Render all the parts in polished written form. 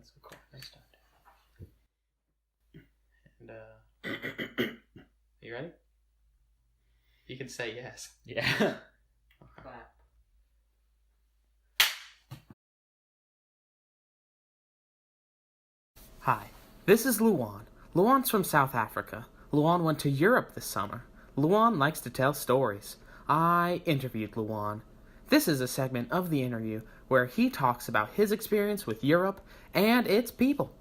Let's record. Nice start. And you ready? You can say yes. Yeah. Clap. Hi, this is Luan. Luan's from South Africa. Luan went to Europe this summer. Luan likes to tell stories. I interviewed Luan. This is a segment of the interview where he talks about his experience with Europe and its people.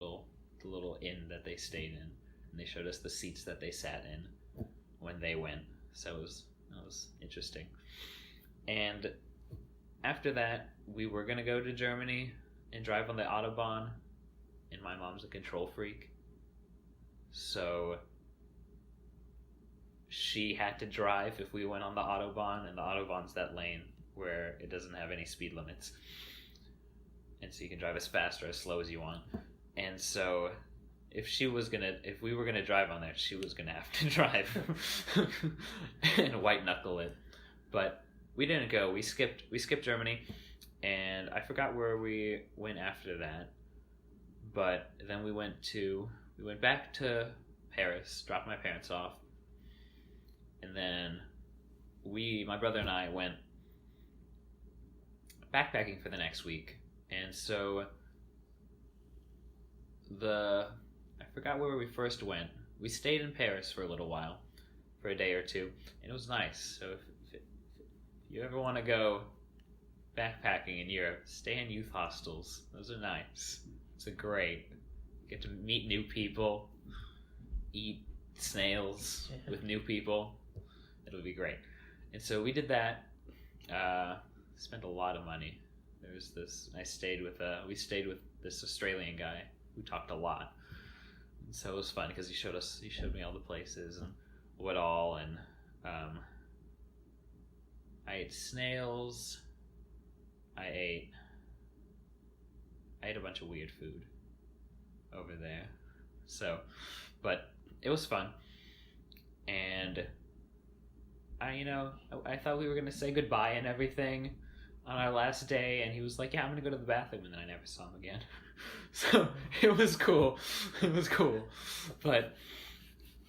The little inn that they stayed in, and they showed us the seats that they sat in when they went. So that was interesting. And after that, we were gonna go to Germany and drive on the Autobahn, and my mom's a control freak, so she had to drive if we went on the Autobahn, and the Autobahn's that lane where it doesn't have any speed limits, and so you can drive as fast or as slow as you want. And so if we were gonna drive on there, she was gonna have to drive and white knuckle it. But we didn't go. We skipped Germany, and I forgot where we went after that. But then we went back to Paris, dropped my parents off, and then my brother and I went backpacking for the next week. And so I forgot where we first went. We stayed in Paris for a little while, for a day or two, and it was nice. So if you ever want to go backpacking in Europe, stay in youth hostels. Those are nice. It's great. You get to meet new people, eat snails with new people. It'll be great. And so we did that. Spent a lot of money. We stayed with this Australian guy who talked a lot, and so it was fun because he showed me all the places and what all, and I ate snails. I ate a bunch of weird food over there, but it was fun. And I thought we were gonna say goodbye and everything on our last day, and he was like, "Yeah, I'm gonna go to the bathroom," and then I never saw him again. So it was cool. But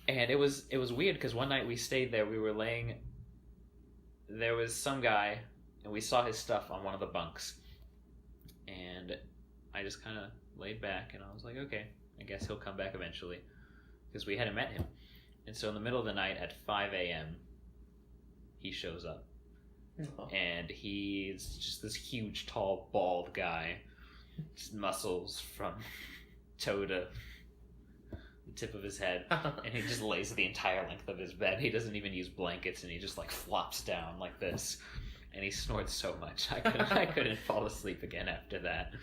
it was weird because one night we stayed there. There was some guy, and we saw his stuff on one of the bunks, and I just kind of laid back, and I was like, okay, I guess he'll come back eventually, because we hadn't met him. And so in the middle of the night at 5 a.m. he shows up. And he's just this huge, tall, bald guy, just muscles from toe to the tip of his head, and he just lays the entire length of his bed. He doesn't even use blankets, and he just like flops down like this, and he snorts so much I couldn't fall asleep again after that.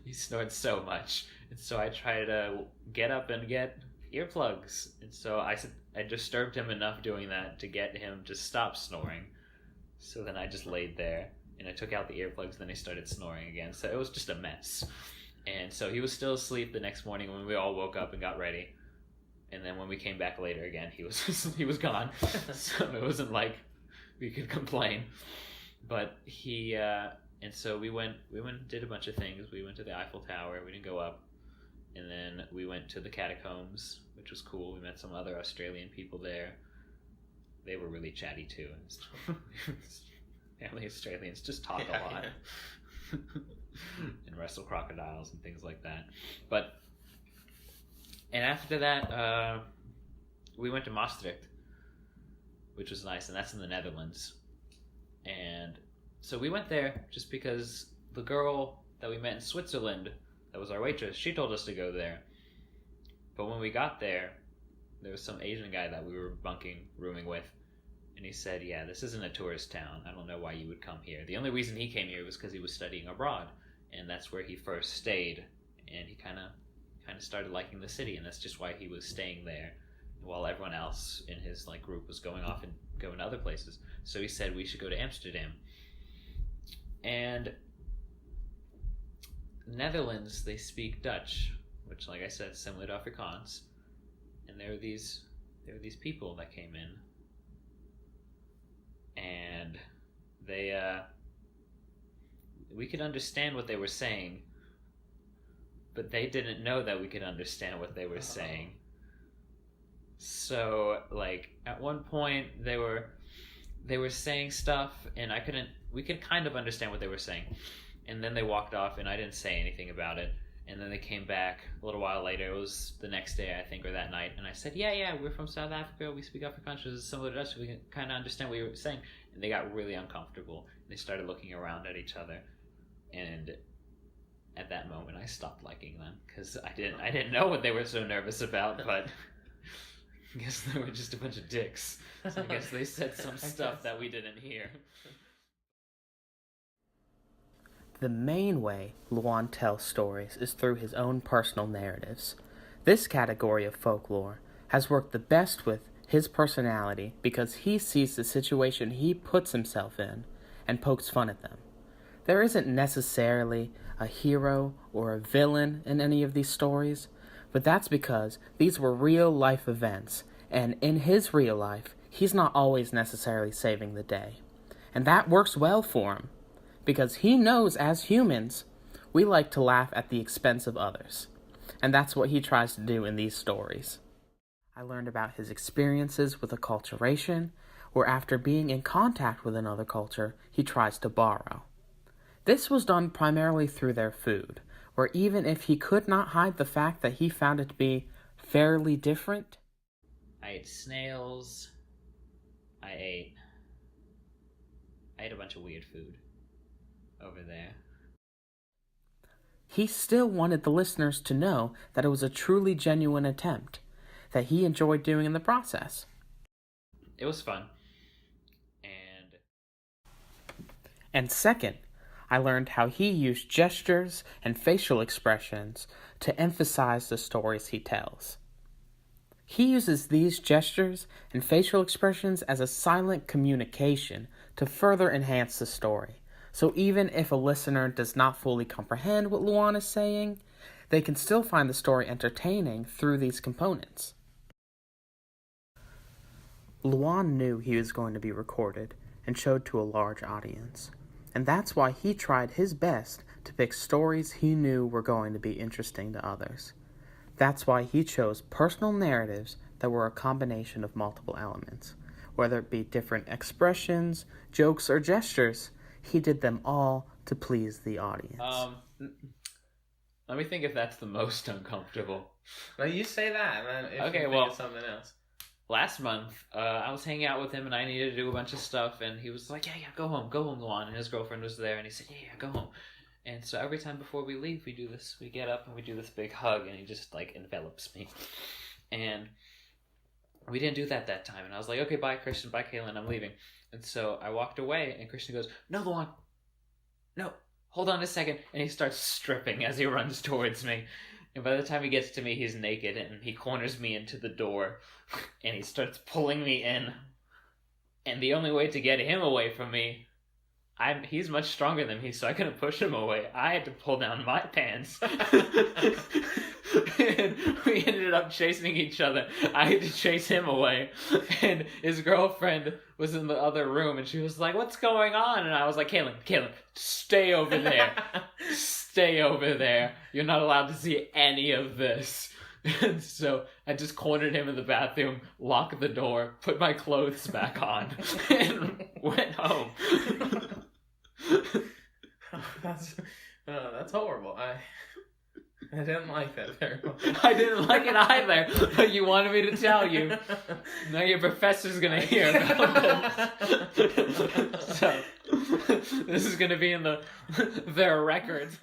He snorts so much, and so I try to get up and get earplugs, and so I disturbed him enough doing that to get him to stop snoring. So then I just laid there, and I took out the earplugs, then he started snoring again. So it was just a mess. And so he was still asleep the next morning when we all woke up and got ready. And then when we came back later again, he was gone. So it wasn't like we could complain. But and so we went and did a bunch of things. We went to the Eiffel Tower. We didn't go up. And then we went to the catacombs, which was cool. We met some other Australian people there. They were really chatty too. Family Australians just talk a lot. And wrestle crocodiles and things like that. And after that, we went to Maastricht, which was nice, and that's in the Netherlands. And so we went there just because the girl that we met in Switzerland, that was our waitress, she told us to go there. But when we got there was some Asian guy that we were rooming with, and he said, "Yeah, this isn't a tourist town. I don't know why you would come here. The only reason he came here was because he was studying abroad, and that's where he first stayed, and he kind of started liking the city, and that's just why he was staying there, while everyone else in his group was going off and going to other places. So he said we should go to Amsterdam." And Netherlands, they speak Dutch, which, like I said, is similar to Afrikaans. And there were these people that came in, and we could understand what they were saying, but they didn't know that we could understand what they were saying. So, like, at one point they were saying stuff, and we could kind of understand what they were saying. And then they walked off, and I didn't say anything about it. And then they came back a little while later. It was the next day, I think, or that night. And I said, yeah, we're from South Africa. We speak Afrikaans. It's similar to us. We can kind of understand what you were saying. And they got really uncomfortable. They started looking around at each other. And at that moment, I stopped liking them. Because I didn't know what they were so nervous about. But I guess they were just a bunch of dicks. So I guess they said some stuff that we didn't hear. The main way Luan tells stories is through his own personal narratives. This category of folklore has worked the best with his personality because he sees the situation he puts himself in and pokes fun at them. There isn't necessarily a hero or a villain in any of these stories, but that's because these were real-life events, and in his real life, he's not always necessarily saving the day. And that works well for him, because he knows as humans, we like to laugh at the expense of others. And that's what he tries to do in these stories. I learned about his experiences with acculturation, where after being in contact with another culture, he tries to borrow. This was done primarily through their food, where even if he could not hide the fact that he found it to be fairly different. I ate snails. I ate a bunch of weird food over there. He still wanted the listeners to know that it was a truly genuine attempt, that he enjoyed doing in the process. It was fun. And second, I learned how he used gestures and facial expressions to emphasize the stories he tells. He uses these gestures and facial expressions as a silent communication to further enhance the story. So even if a listener does not fully comprehend what Luan is saying, they can still find the story entertaining through these components. Luan knew he was going to be recorded and showed to a large audience, and that's why he tried his best to pick stories he knew were going to be interesting to others. That's why he chose personal narratives that were a combination of multiple elements. Whether it be different expressions, jokes, or gestures, he did them all to please the audience. Let me think if that's the most uncomfortable. Well, you say that, man. Okay, you think of something else. Last month, I was hanging out with him, and I needed to do a bunch of stuff, and he was like, yeah, go home, Luan. And his girlfriend was there, and he said, yeah, go home. And so every time before we leave, we do this. We get up, and we do this big hug, and he just, like, envelops me. And we didn't do that time. And I was like, okay, bye, Christian, bye, Kaylin, I'm leaving. And so I walked away, and Christian goes, no, Luan, no, hold on a second. And he starts stripping as he runs towards me. And by the time he gets to me, he's naked, and he corners me into the door, and he starts pulling me in. And the only way to get him away from me, he's much stronger than me, so I couldn't push him away. I had to pull down my pants. And we ended up chasing each other. I had to chase him away. And his girlfriend was in the other room, and she was like, what's going on? And I was like, Kaylin, stay over there. Stay over there. You're not allowed to see any of this. And so I just cornered him in the bathroom, locked the door, put my clothes back on, and went home. That's horrible. I didn't like that very much. I didn't like it either, but you wanted me to tell you. Now your professor's gonna hear about this. So, this is gonna be in their records.